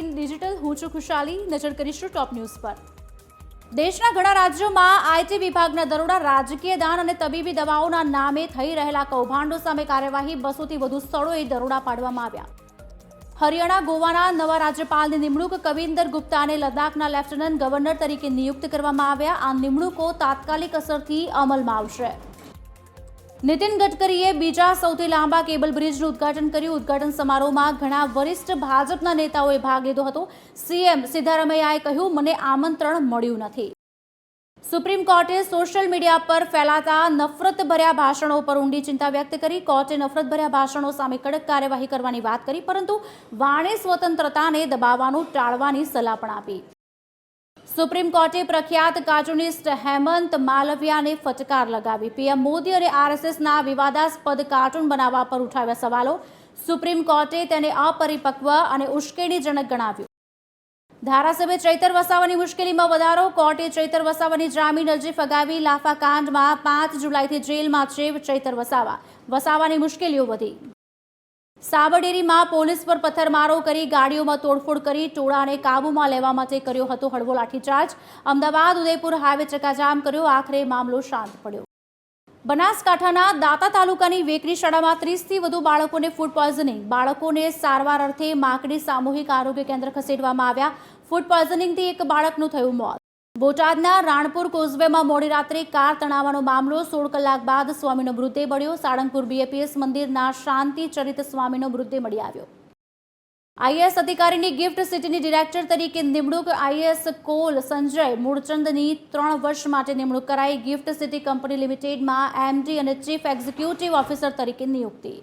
Digital હું છું ખુશાલી. નજર કરીશું ટોપ ન્યૂઝ પર. દેશના ઘણા રાજ્યોમાં આઈટી વિભાગના દરોડા, રાજકીય દાન અને તબીબી દવાઓના નામે થઈ રહેલા કૌભાંડો સામે કાર્યવાહી 200થી વધુ સ્થળોએ દરોડા પાડવામાં આવ્યા. હરિયાણા, ગોવાના નવા રાજ્યપાલની નિમણૂક, કવિન્દર ગુપ્તાને લદ્દાખના લેફ્ટનન્ટ ગવર્નર તરીકે નિયુક્ત કરવામાં આવ્યા. આ નિમણૂકો તાત્કાલિક અસરથી અમલમાં આવશે. નીતિન ગડકરીએ બીજા સૌથી લાંબા કેબલ બ્રિજનું ઉદ્ઘાટન કર્યું. ઉદ્ઘાટન સમારોહમાં ઘણા વરિષ્ઠ ભાજપના નેતાઓએ ભાગ લીધો હતો. સીએમ સિદ્ધારમૈયાએ કહ્યું, મને આમંત્રણ મળ્યું નથી. સુપ્રીમ કોર્ટે સોશિયલ મીડિયા પર ફેલાતા નફરતભર્યા ભાષણો પર ઊંડી ચિંતા વ્યક્ત કરી. કોર્ટે નફરતભર્યા ભાષણો સામે કડક કાર્યવાહી કરવાની વાત કરી, પરંતુ વાણી સ્વતંત્રતાને દબાવવાનું ટાળવાની સલાહ પણ આપી. સુપ્રીમ કોર્ટે પ્રખ્યાત કાર્ટૂનિસ્ટ હેમંત માલવિયાને ફટકાર લગાવી. પીએમ મોદી અને આરએસએસના વિવાદાસ્પદ કાર્ટૂન બનાવવા પર ઉઠાવ્યા સવાલો. સુપ્રીમ કોર્ટે તેને અપરિપક્વ અને ઉશ્કેરણીજનક ગણાવ્યું. ધારાસભ્ય ચૈતર વસાવાની મુશ્કેલીમાં વધારો. કોર્ટે ચૈતર વસાવાની જામીન અરજી ફગાવી. લાફા કાંડમાં 5 જુલાઈથી જેલમાં છે ચૈતર વસાવા. વસાવાની મુશ્કેલીઓ વધી. સાબરડેરીમાં પોલીસ પર પથ્થરમારો કરી, ગાડીઓમાં તોડફોડ કરી, ટોળાને કાબૂમાં લેવા માટે કર્યો હતો હળવો લાઠીચાર્જ. અમદાવાદ ઉદયપુર હાઈવે ચકાજામ કર્યો. આખરે મામલો શાંત પડ્યો. બનાસકાંઠાના દાંતા તાલુકાની વેકરી શાળામાં 30થી વધુ બાળકોને ફૂડ પોઈઝનિંગ. બાળકોને સારવાર અર્થે માકડી સામૂહિક આરોગ્ય કેન્દ્ર ખસેડવામાં આવ્યા. ફૂડ પોઈઝનિંગથી એક બાળકનું થયું મોત. બોટાદના રાણપુર કોઝવેમાં મોડી રાત્રે કાર તણાવવાનો મામલો. 16 કલાક બાદ સ્વામીનો મૃતદેહ મળ્યો. સાળંગપુર બીએપીએસ મંદિરના શાંતિ ચરિત સ્વામીનો મૃતદેહ મળી આવ્યો. આઈએએસ અધિકારીની ગિફ્ટ સિટીની ડિરેક્ટર તરીકે નિમણૂક. આઈએએસ કોલ સંજય મૂળચંદની 3 વર્ષ માટે નિમણૂક કરાઈ. ગિફ્ટ સિટી કંપની લિમિટેડમાં એમડી અને ચીફ એક્ઝિક્યુટિવ ઓફિસર તરીકે નિયુક્તિ.